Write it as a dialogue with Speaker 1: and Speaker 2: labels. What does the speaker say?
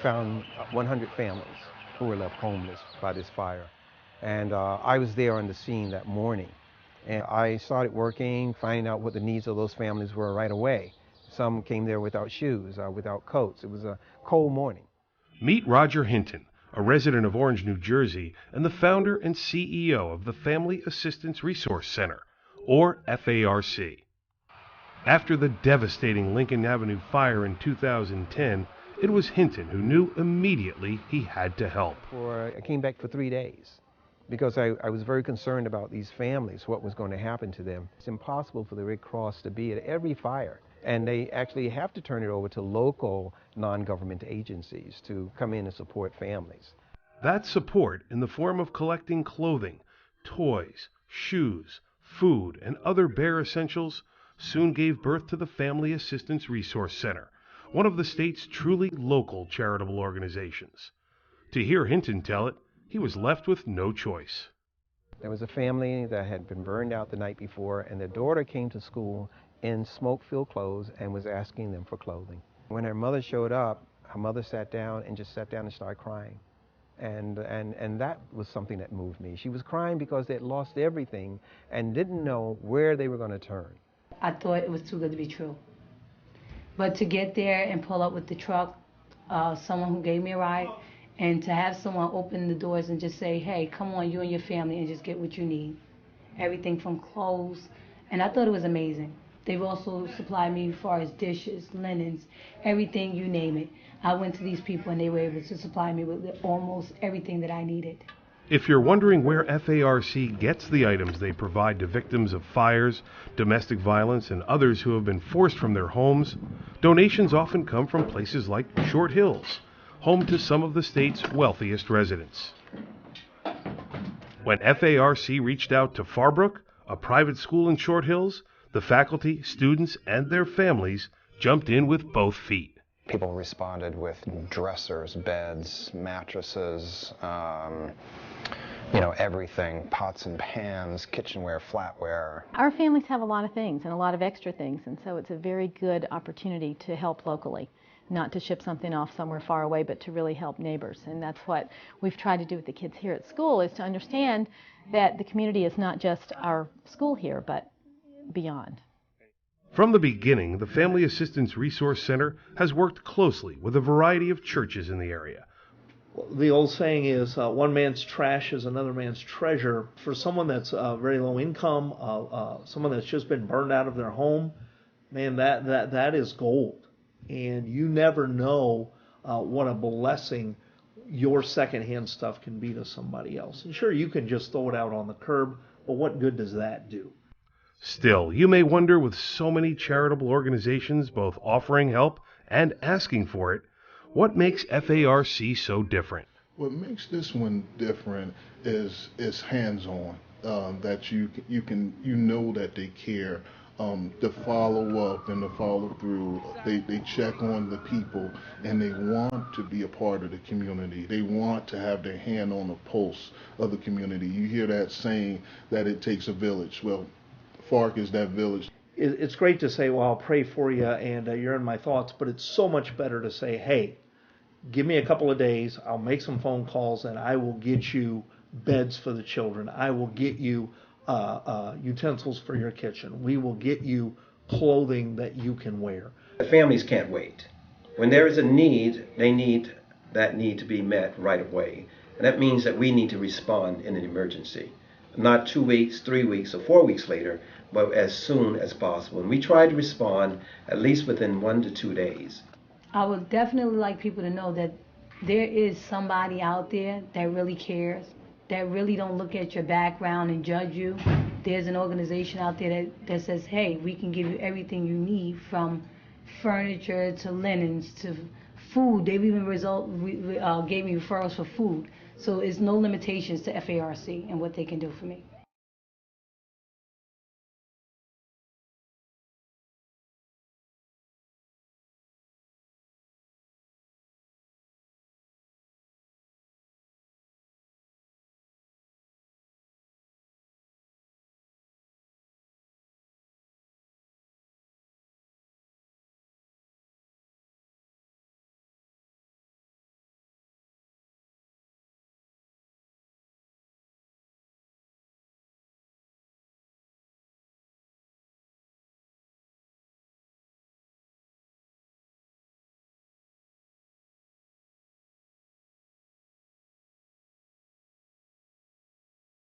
Speaker 1: found 100 families who were left homeless by this fire. And I was there on the scene that morning. And I started working, finding out what the needs of those families were right away. Some came there without shoes, without coats. It was a cold morning.
Speaker 2: Meet Roger Hinton, a resident of Orange, New Jersey, and the founder and CEO of the Family Assistance Resource Center, or FARC. After the devastating Lincoln Avenue fire in 2010, it was Hinton who knew immediately he had to help.
Speaker 1: I came back for 3 days because I was very concerned about these families, what was going to happen to them. It's impossible for the Red Cross to be at every fire, and they actually have to turn it over to local non-government agencies to come in and support families.
Speaker 2: That support, in the form of collecting clothing, toys, shoes, food, and other bare essentials, soon gave birth to the Family Assistance Resource Center, one of the state's truly local charitable organizations. To hear Hinton tell it, he was left with no choice.
Speaker 1: There was a family that had been burned out the night before, and their daughter came to school in smoke-filled clothes and was asking them for clothing. When her mother showed up, her mother sat down and started crying. And that was something that moved me. She was crying because they had lost everything and didn't know where they were going to turn.
Speaker 3: I thought it was too good to be true. But to get there and pull up with the truck, someone who gave me a ride, and to have someone open the doors and just say, hey, come on, you and your family, and just get what you need. Everything from clothes. And I thought it was amazing. They've also supplied me as far as dishes, linens, everything, you name it. I went to these people and they were able to supply me with almost everything that I needed.
Speaker 2: If you're wondering where FARC gets the items they provide to victims of fires, domestic violence, and others who have been forced from their homes, donations often come from places like Short Hills, home to some of the state's wealthiest residents. When FARC reached out to Farbrook, a private school in Short Hills, the faculty, students, and their families jumped in with both feet.
Speaker 4: People responded with dressers, beds, mattresses, everything, pots and pans, kitchenware, flatware.
Speaker 5: Our families have a lot of things and a lot of extra things, and so it's a very good opportunity to help locally. Not to ship something off somewhere far away, but to really help neighbors. And that's what we've tried to do with the kids here at school, is to understand that the community is not just our school here, but beyond.
Speaker 2: From the beginning, the Family Assistance Resource Center has worked closely with a variety of churches in the area.
Speaker 6: The old saying is, one man's trash is another man's treasure. For someone that's very low income, someone that's just been burned out of their home, man, that is gold. And you never know what a blessing your secondhand stuff can be to somebody else. And sure, you can just throw it out on the curb, but what good does that do?
Speaker 2: Still, you may wonder, with so many charitable organizations both offering help and asking for it, what makes FARC so different?
Speaker 7: What makes this one different is hands-on. That you know that they care. The follow up and the follow through, they check on the people, and they want to be a part of the community. They want to have their hand on the pulse of the community. You hear that saying that it takes a village. Well, FARC is that village.
Speaker 6: It's great to say, well, I'll pray for you and you're in my thoughts, but it's so much better to say, hey, give me a couple of days, I'll make some phone calls, and I will get you beds for the children. I will get you utensils for your kitchen. We will get you clothing that you can wear.
Speaker 8: The families can't wait. When there is a need, they need that need to be met right away. And that means that we need to respond in an emergency. Not 2 weeks, 3 weeks, or 4 weeks later, but as soon as possible. And we try to respond at least within 1 to 2 days.
Speaker 3: I would definitely like people to know that there is somebody out there that really cares, that really don't look at your background and judge you. There's an organization out there that says, hey, we can give you everything you need, from furniture to linens to food. They've even gave me referrals for food. So it's no limitations to FARC and what they can do for me.